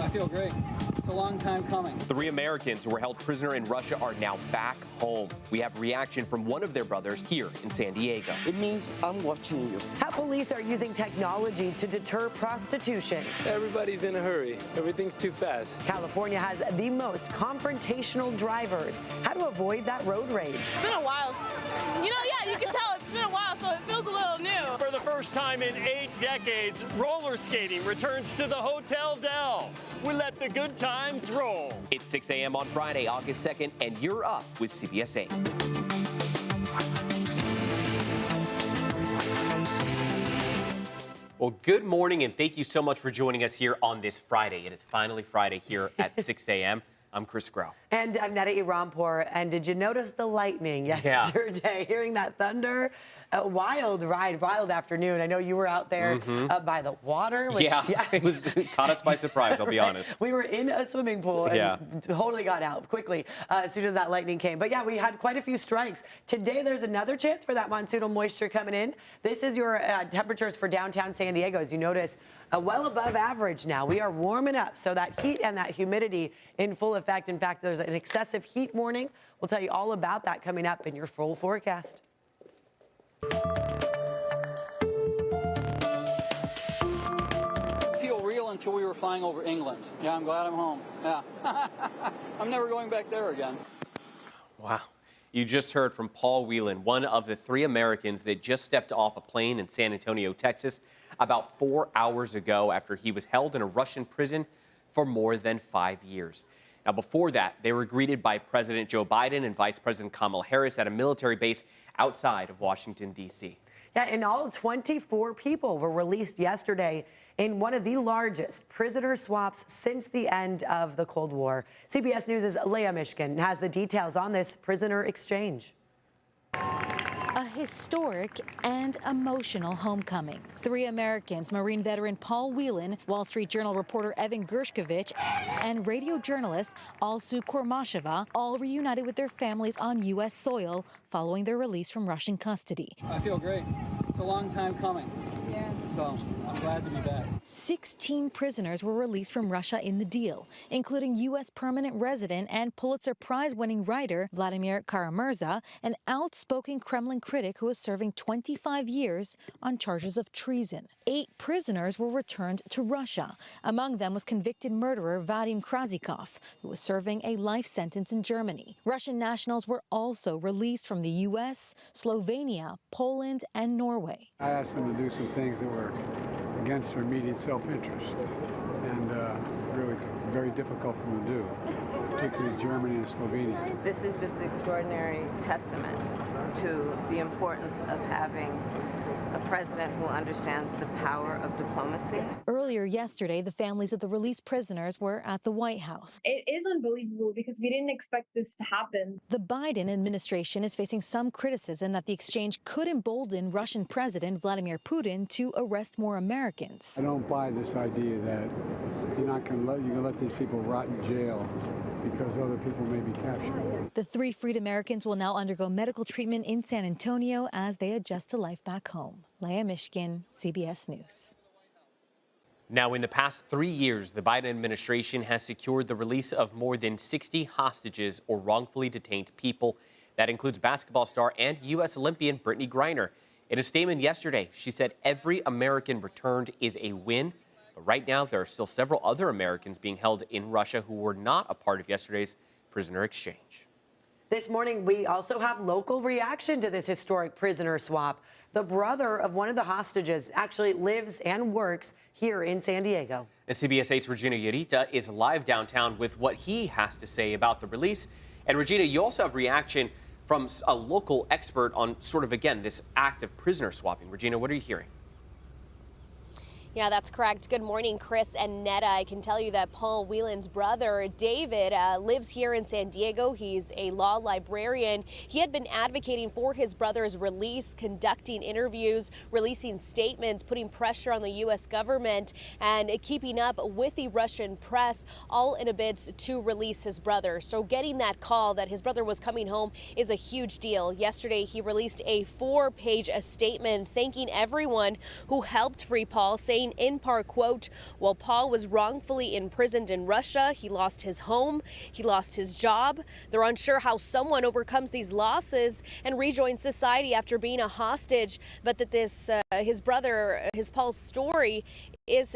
I feel great. It's a long time coming. 3 Americans who were held prisoner in Russia are now back home. We have reaction from one of their brothers here in San Diego. It means I'm watching you. How police are using technology to deter prostitution. Everybody's in a hurry. Everything's too fast. California has the most confrontational drivers. How to avoid that road rage. It's been a while. You can tell it's been a while, so it feels a little new. For the first time in 8 decades, roller skating returns to the Hotel Del. We let the good times roll. It's 6 a.m. on Friday, August 2nd, and you're up with CBS 8. Well, good morning, and thank you so much for joining us here on this Friday. It is finally Friday here at 6 a.m. I'm Chris Grau. And I'm Neda Iranpour. And did you notice the lightning yesterday? Yeah. Hearing that thunder? A wild ride, wild afternoon. I know you were out there by the water. Which, It caught us by surprise, I'll be honest. We were in a swimming pool and totally got out quickly as soon as that lightning came. But yeah, we had quite a few strikes. Today, there's another chance for that monsoonal moisture coming in. This is your temperatures for downtown San Diego. As you notice, well above average now. We are warming up. So that heat and that humidity in full effect. In fact, there's an excessive heat warning. We'll tell you all about that coming up in your full forecast. Feel real until we were flying over England. Yeah, I'm glad I'm home. Yeah. I'm never going back there again. Wow. You just heard from Paul Whelan, one of the 3 Americans that just stepped off a plane in San Antonio, Texas, about 4 hours ago after he was held in a Russian prison for more than 5 years. Now, before that, they were greeted by President Joe Biden and Vice President Kamala Harris at a military base outside of Washington, D.C. Yeah, in all, 24 people were released yesterday in one of the largest prisoner swaps since the end of the Cold War. CBS News' Leah Mishkin has the details on this prisoner exchange. A historic and emotional homecoming. 3 Americans, Marine veteran Paul Whelan, Wall Street Journal reporter Evan Gershkovich, and radio journalist Alsu Kormasheva all reunited with their families on U.S. soil following their release from Russian custody. I feel great. It's a long time coming. Yeah. So I'm glad to be back. 16 prisoners were released from Russia in the deal, including U.S. permanent resident and Pulitzer Prize-winning writer Vladimir Kara-Murza, an outspoken Kremlin critic who is serving 25 years on charges of treason. 8 prisoners were returned to Russia. Among them was convicted murderer Vadim Krasikov, who was serving a life sentence in Germany. Russian nationals were also released from the U.S., Slovenia, Poland, and Norway. I asked them to do some things that were against their immediate self-interest, and really very difficult for them to do, particularly Germany and Slovenia. This is just an extraordinary testament to the importance of having a president who understands the power of diplomacy. Earlier yesterday, the families of the released prisoners were at the White House. It is unbelievable because we didn't expect this to happen. The Biden administration is facing some criticism that the exchange could embolden Russian President Vladimir Putin to arrest more Americans. I don't buy this idea that you're gonna let these people rot in jail because other people may be captured. The 3 freed Americans will now undergo medical treatment in San Antonio as they adjust to life back home. Leah Mishkin, CBS News. Now, in the past 3 years, the Biden administration has secured the release of more than 60 hostages or wrongfully detained people. That includes basketball star and U.S. Olympian Brittany Griner. In a statement yesterday, she said every American returned is a win. But right now, there are still several other Americans being held in Russia who were not a part of yesterday's prisoner exchange. This morning, we also have local reaction to this historic prisoner swap. The brother of one of the hostages actually lives and works here in San Diego. And CBS 8's Regina Yarita is live downtown with what he has to say about the release. And Regina, you also have reaction from a local expert on sort of, again, this act of prisoner swapping. Regina, what are you hearing? Yeah, that's correct. Good morning, Chris and Neda. I can tell you that Paul Whelan's brother, David, lives here in San Diego. He's a law librarian. He had been advocating for his brother's release, conducting interviews, releasing statements, putting pressure on the U.S. government, and keeping up with the Russian press, all in a bid to release his brother. So getting that call that his brother was coming home is a huge deal. Yesterday, he released a 4-page statement thanking everyone who helped free Paul, saying saying in part, quote, while Paul was wrongfully imprisoned in Russia, he lost his home, he lost his job. They're unsure how someone overcomes these losses and rejoins society after being a hostage, but that this, his brother, his Paul's story is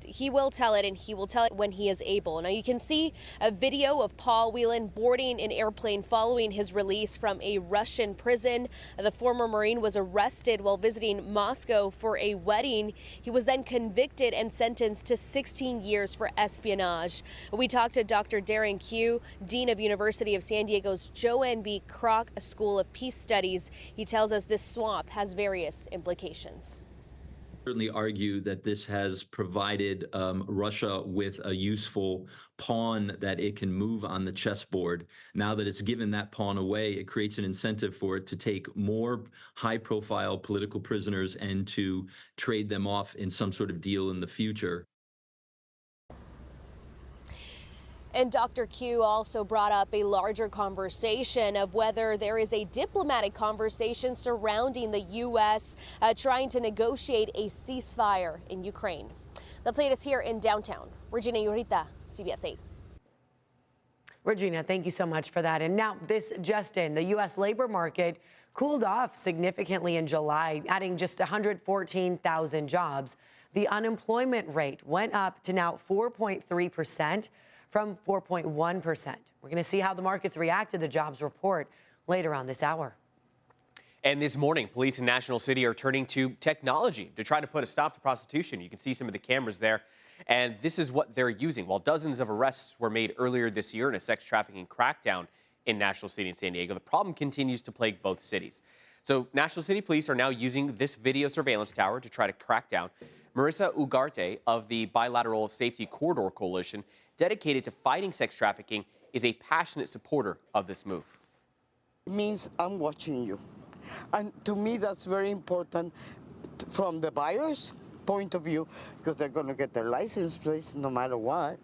he will tell it, and he will tell it when he is able. Now you can see a video of Paul Whelan boarding an airplane following his release from a Russian prison. The former Marine was arrested while visiting Moscow for a wedding. He was then convicted and sentenced to 16 years for espionage. We talked to Dr. Darren Q, Dean of University of San Diego's Joanne B. Kroc School of Peace Studies. He tells us this swap has various implications. Certainly argue that this has provided Russia with a useful pawn that it can move on the chessboard. Now that it's given that pawn away, it creates an incentive for it to take more high-profile political prisoners and to trade them off in some sort of deal in the future. And Dr. Q also brought up a larger conversation of whether there is a diplomatic conversation surrounding the U.S. Trying to negotiate a ceasefire in Ukraine. That's latest here in downtown. Regina Yorita, CBS 8. Regina, thank you so much for that. And now this just in, the U.S. labor market cooled off significantly in July, adding just 114,000 jobs. The unemployment rate went up to now 4.3%. from 4.1%. We're going to see how the markets react to the jobs report later on this hour. And this morning, police in National City are turning to technology to try to put a stop to prostitution. You can see some of the cameras there. And this is what they're using. While dozens of arrests were made earlier this year in a sex trafficking crackdown in National City and San Diego, the problem continues to plague both cities. So National City Police are now using this video surveillance tower to try to crack down. Marissa Ugarte of the Bilateral Safety Corridor Coalition, dedicated to fighting sex trafficking, is a passionate supporter of this move. It means I'm watching you. And to me, that's very important from the buyer's point of view, because they're going to get their license plates no matter what.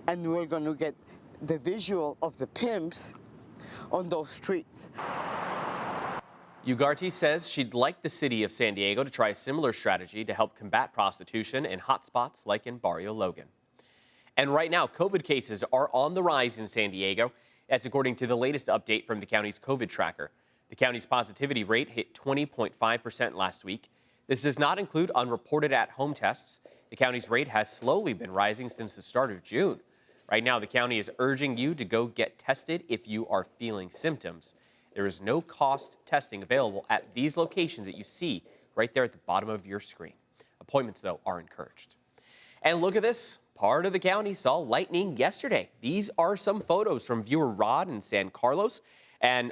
And we're going to get the visual of the pimps on those streets. Ugarte says she'd like the city of San Diego to try a similar strategy to help combat prostitution in hotspots like in Barrio Logan. And right now, COVID cases are on the rise in San Diego. That's according to the latest update from the county's COVID tracker. The county's positivity rate hit 20.5% last week. This does not include unreported at-home tests. The county's rate has slowly been rising since the start of June. Right now, the county is urging you to go get tested if you are feeling symptoms. There is no cost testing available at these locations that you see right there at the bottom of your screen. Appointments, though, are encouraged. And look at this. Part of the county saw lightning yesterday. These are some photos from viewer Rod in San Carlos. And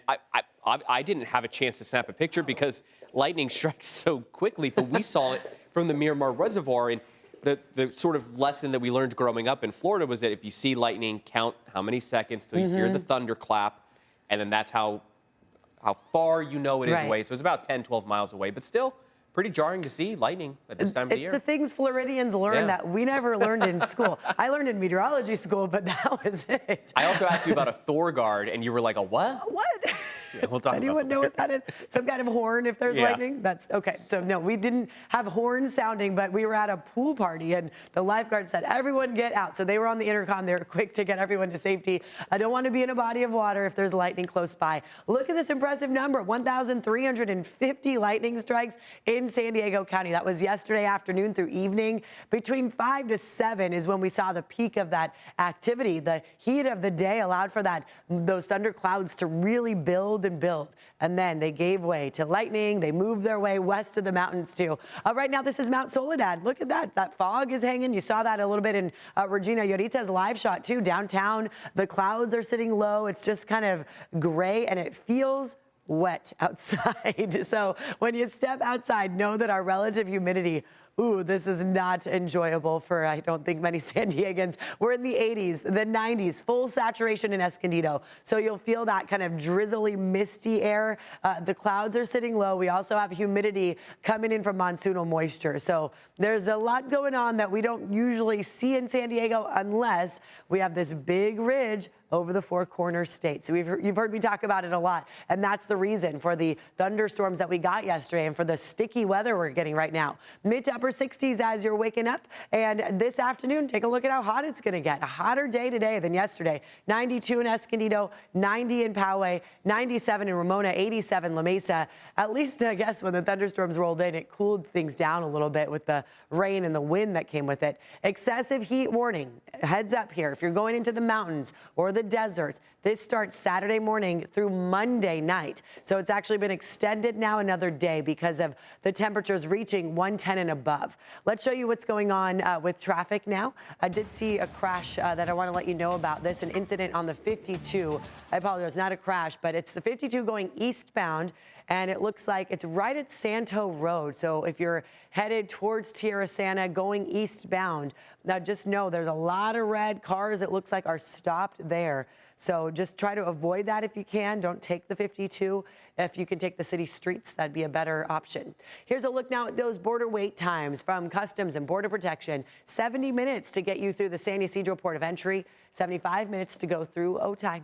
I didn't have a chance to snap a picture because lightning strikes so quickly, but we saw it from the Miramar Reservoir. And the sort of lesson that we learned growing up in Florida was that if you see lightning, count how many seconds till you hear the thunderclap, and then that's how far you know it is away. So it's about 10, 12 miles away, but still pretty jarring to see lightning at this time of the year. It's the things Floridians learn that we never learned in school. I learned in meteorology school, but that was it. I also asked you about a Thor guard, and you were like, a what? What? Yeah, we'll talk Anyone know what that is? Some kind of horn if there's lightning? That's okay. So no, we didn't have horns sounding, but we were at a pool party and the lifeguard said, everyone get out. So they were on the intercom. They were quick to get everyone to safety. I don't want to be in a body of water if there's lightning close by. Look at this impressive number, 1,350 lightning strikes in San Diego County. That was yesterday afternoon through evening. Between 5 to 7 is when we saw the peak of that activity. The heat of the day allowed for those thunder clouds to really build and build. And then they gave way to lightning. They moved their way west of the mountains too. Right now, this is Mount Soledad. Look at that. That fog is hanging. You saw that a little bit in Regina Yorita's live shot too. Downtown, the clouds are sitting low. It's just kind of gray and it feels wet outside. So when you step outside, know that our relative humidity, this is not enjoyable for, I don't think, many San Diegans. We're in the 80s, the 90s, full saturation in Escondido. So you'll feel that kind of drizzly, misty air. The clouds are sitting low. We also have humidity coming in from monsoonal moisture. So there's a lot going on that we don't usually see in San Diego unless we have this big ridge over the Four Corners state. So you've heard me talk about it a lot. And that's the reason for the thunderstorms that we got yesterday and for the sticky weather we're getting right now. Mid to upper upper 60s as you're waking up. And this afternoon, take a look at how hot it's going to get. A hotter day today than yesterday. 92 in Escondido, 90 in Poway, 97 in Ramona, 87 La Mesa. At least, I guess, when the thunderstorms rolled in, it cooled things down a little bit with the rain and the wind that came with it. Excessive heat warning. Heads up here. If you're going into the mountains or the deserts, this starts Saturday morning through Monday night. So it's actually been extended now another day because of the temperatures reaching 110 and above. Let's show you what's going on with traffic now. I did see a crash that I want to let you know about. This, an incident on the 52. I apologize, not a crash, but it's the 52 going eastbound. And it looks like it's right at Santo Road. So if you're headed towards Tierra Santa going eastbound, now just know there's a lot of red cars, it looks like, are stopped there. So just try to avoid that if you can. Don't take the 52. If you can take the city streets, that'd be a better option. Here's a look now at those border wait times from Customs and Border Protection. 70 minutes to get you through the San Ysidro Port of Entry, 75 minutes to go through Otay.